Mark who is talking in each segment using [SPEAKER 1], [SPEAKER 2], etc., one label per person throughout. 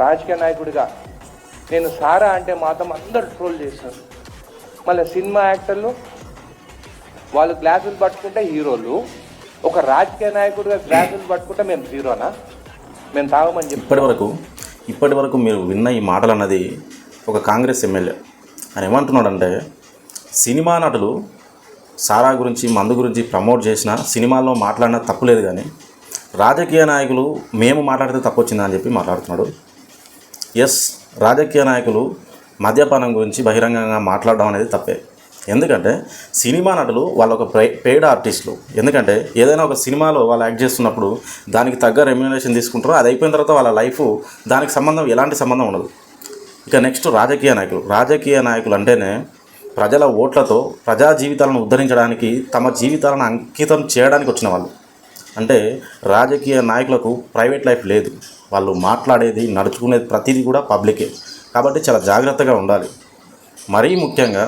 [SPEAKER 1] రాజకీయ నాయకుడిగా నేను సారా అంటే మాత్రం అందరు ట్రోల్ చేస్తారు. మళ్ళీ సినిమా యాక్టర్లు వాళ్ళు గ్లాసులు పట్టుకుంటే హీరోలు, ఒక రాజకీయ నాయకుడిగా గ్లాసులు పట్టుకుంటే మేము జీరోనా? మేము తాగమని చెప్పి
[SPEAKER 2] ఇప్పటి వరకు మీరు విన్న ఈ మాటలు అన్నది ఒక కాంగ్రెస్ ఎమ్మెల్యే ఆయన ఏమంటున్నాడంటే, సినిమా నటులు సారా గురించి మందు గురించి ప్రమోట్ చేసిన సినిమాల్లో మాట్లాడినా తప్పులేదు, కానీ రాజకీయ నాయకులు మేము మాట్లాడితే తప్పు వచ్చిందని చెప్పి మాట్లాడుతున్నాడు. ఎస్, రాజకీయ నాయకులు మద్యపానం గురించి బహిరంగంగా మాట్లాడడం అనేది తప్పే. ఎందుకంటే సినిమా నటులు వాళ్ళ ఒక పెయిడ్ ఆర్టిస్టులు. ఎందుకంటే ఏదైనా ఒక సినిమాలో వాళ్ళు యాక్ట్ చేస్తున్నప్పుడు దానికి తగ్గ రెమ్యూనరేషన్ తీసుకుంటారో, అది అయిపోయిన తర్వాత వాళ్ళ లైఫ్ దానికి ఎలాంటి సంబంధం ఉండదు. ఇక నెక్స్ట్ రాజకీయ నాయకులు అంటేనే ప్రజల ఓట్లతో ప్రజా జీవితాలను ఉద్ధరించడానికి, తమ జీవితాలను అంకితం చేయడానికి వచ్చిన వాళ్ళు. అంటే రాజకీయ నాయకులకు ప్రైవేట్ లైఫ్ లేదు. వాళ్ళు మాట్లాడేది, నడుచుకునేది ప్రతిదీ కూడా పబ్లికే. కాబట్టి చాలా జాగ్రత్తగా ఉండాలి. మరీ ముఖ్యంగా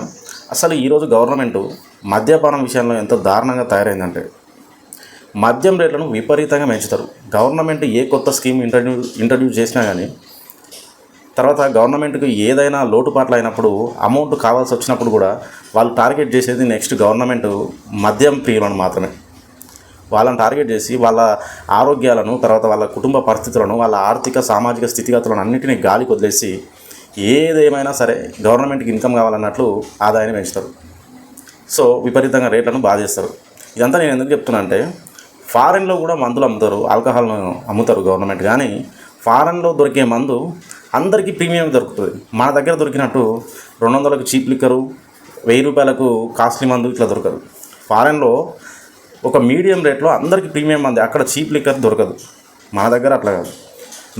[SPEAKER 2] అసలు ఈరోజు గవర్నమెంటు మద్యపానం విషయంలో ఎంతో దారుణంగా తయారైందంటే, మద్యం రేట్లను విపరీతంగా పెంచుతారు. గవర్నమెంట్ ఏ కొత్త స్కీమ్ ఇంట్రడ్యూస్ చేసినా కానీ తర్వాత గవర్నమెంట్కి ఏదైనా లోటుపాట్లు అయినప్పుడు, అమౌంట్ కావాల్సి వచ్చినప్పుడు కూడా వాళ్ళు టార్గెట్ చేసేది నెక్స్ట్ గవర్నమెంట్ మద్యం ప్రియులను మాత్రమే. వాళ్ళని టార్గెట్ చేసి వాళ్ళ ఆరోగ్యాలను, తర్వాత వాళ్ళ కుటుంబ పరిస్థితులను, వాళ్ళ ఆర్థిక సామాజిక స్థితిగతులను అన్నింటినీ గాలికి వదిలేసి ఏదేమైనా సరే గవర్నమెంట్కి ఇన్కమ్ కావాలన్నట్లు ఆదాయాన్ని పెంచుతారు. సో విపరీతంగా రేట్లను బాధేస్తారు. ఇదంతా నేను ఎందుకు చెప్తున్నా అంటే, ఫారెన్లో కూడా మందులు అమ్ముతారు, ఆల్కహాల్ను అమ్ముతారు గవర్నమెంట్. కానీ ఫారెన్లో దొరికే మందు అందరికీ ప్రీమియం దొరుకుతుంది. మన దగ్గర దొరికినట్టు 200కు చీప్ లిక్కరు, 1000 రూపాయలకు కాస్ట్లీ మందు ఇట్లా దొరకదు. ఫారెన్లో ఒక మీడియం రేట్లో అందరికీ ప్రీమియం మంది, అక్కడ చీప్ లిక్కర్ దొరకదు. మన దగ్గర అట్లా కాదు.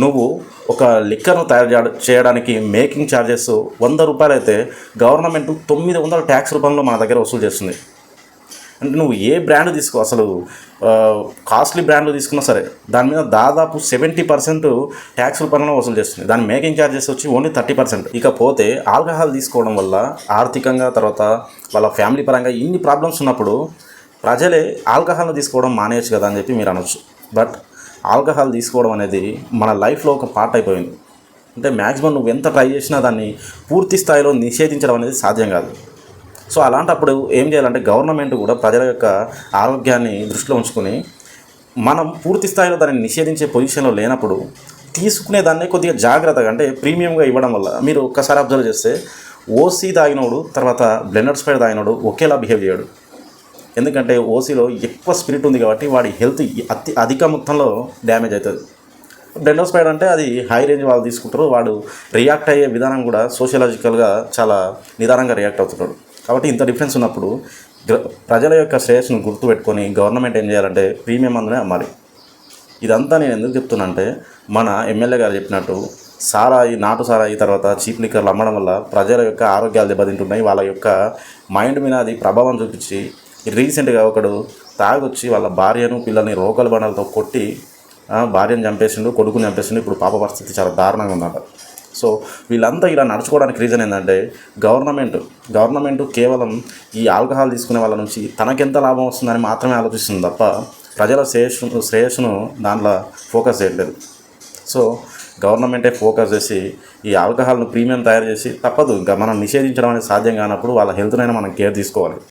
[SPEAKER 2] నువ్వు ఒక లిక్కర్ను తయారు చేయడానికి మేకింగ్ ఛార్జెస్ 100 రూపాయలు అయితే గవర్నమెంట్ 900 ట్యాక్స్ రూపంలో మన దగ్గర వసూలు చేస్తుంది. అంటే నువ్వు ఏ బ్రాండ్ తీసుకో, అసలు కాస్ట్లీ బ్రాండ్లు తీసుకున్నా సరే దాని మీద దాదాపు 70% ట్యాక్స్ రూపంలో వసూలు చేస్తుంది. దాని మేకింగ్ ఛార్జెస్ వచ్చి ఓన్లీ 30%. ఇకపోతే ఆల్కహాల్ తీసుకోవడం వల్ల ఆర్థికంగా, తర్వాత వాళ్ళ ఫ్యామిలీ పరంగా ఇన్ని ప్రాబ్లమ్స్ ఉన్నప్పుడు ప్రజలే ఆల్కహాల్ను తీసుకోవడం మానేయచ్చు కదా అని చెప్పి మీరు అనొచ్చు. బట్ ఆల్కహాల్ తీసుకోవడం అనేది మన లైఫ్లో ఒక పార్ట్ అయిపోయింది. అంటే మ్యాక్సిమం నువ్వు ఎంత ట్రై చేసినా దాన్ని పూర్తి స్థాయిలో నిషేధించడం అనేది సాధ్యం కాదు. సో అలాంటప్పుడు ఏం చేయాలంటే గవర్నమెంట్ కూడా ప్రజల యొక్క ఆరోగ్యాన్ని దృష్టిలో ఉంచుకొని, మనం పూర్తి స్థాయిలో దాన్ని నిషేధించే పొజిషన్లో లేనప్పుడు తీసుకునే దాన్ని కొద్దిగా జాగ్రత్తగా, అంటే ప్రీమియంగా ఇవ్వడం వల్ల మీరు ఒక్కసారి అబ్జర్వ్ చేస్తే ఓసీ తాగినోడు తర్వాత బ్లెండర్ స్ప్రైట్ తాగినోడు ఒకేలా బిహేవ్ చేయడు. ఎందుకంటే ఓసీలో ఎక్కువ స్పిరిట్ ఉంది కాబట్టి వాడి హెల్త్ అధిక మొత్తంలో డ్యామేజ్ అవుతుంది. బ్లెండర్ స్ప్రైట్ అంటే అది హై రేంజ్ వాళ్ళు తీసుకుంటారు, వాడు రియాక్ట్ అయ్యే విధానం కూడా సోషలాజికల్గా చాలా నిదానంగా రియాక్ట్ అవుతున్నాడు. కాబట్టి ఇంత డిఫరెన్స్ ఉన్నప్పుడు ప్రజల యొక్క శ్రేయస్సును గుర్తుపెట్టుకొని గవర్నమెంట్ ఏం చేయాలంటే ప్రీమియం మందునే అమ్మాలి. ఇదంతా నేను ఎందుకు చెప్తున్నా అంటే, మన ఎమ్మెల్యే గారు చెప్పినట్టు సారాయి, నాటు సారాయి తర్వాత చీప్ లిక్కర్లు అమ్మడం వల్ల ప్రజల యొక్క ఆరోగ్యాలు దెబ్బతింటున్నాయి. వాళ్ళ యొక్క మైండ్ మీద అది ప్రభావం చూపించి, రీసెంట్గా ఒకడు తాగొచ్చి వాళ్ళ భార్యను పిల్లల్ని రోకల బండలతో కొట్టి భార్యను చంపేసిండు, కొడుకుని చంపేసిండు. ఇప్పుడు పాప పరిస్థితి చాలా దారుణంగా ఉందట. సో వీళ్ళంతా ఇలా నడుచుకోవడానికి రీజన్ ఏంటంటే, గవర్నమెంట్ కేవలం ఈ ఆల్కహాల్ తీసుకునే వాళ్ళ నుంచి తనకెంత లాభం వస్తుందని మాత్రమే ఆలోచిస్తుంది తప్ప ప్రజల శ్రేయస్సును దాంట్లో ఫోకస్ చేయట్లేదు. సో గవర్నమెంటే ఫోకస్ చేసి ఈ ఆల్కహాల్ను ప్రీమియం తయారు చేసి, తప్పదు ఇంకా మనం నిషేధించడం అనేది సాధ్యం కానప్పుడు వాళ్ళ హెల్త్నైనా మనం కేర్ తీసుకోవాలి.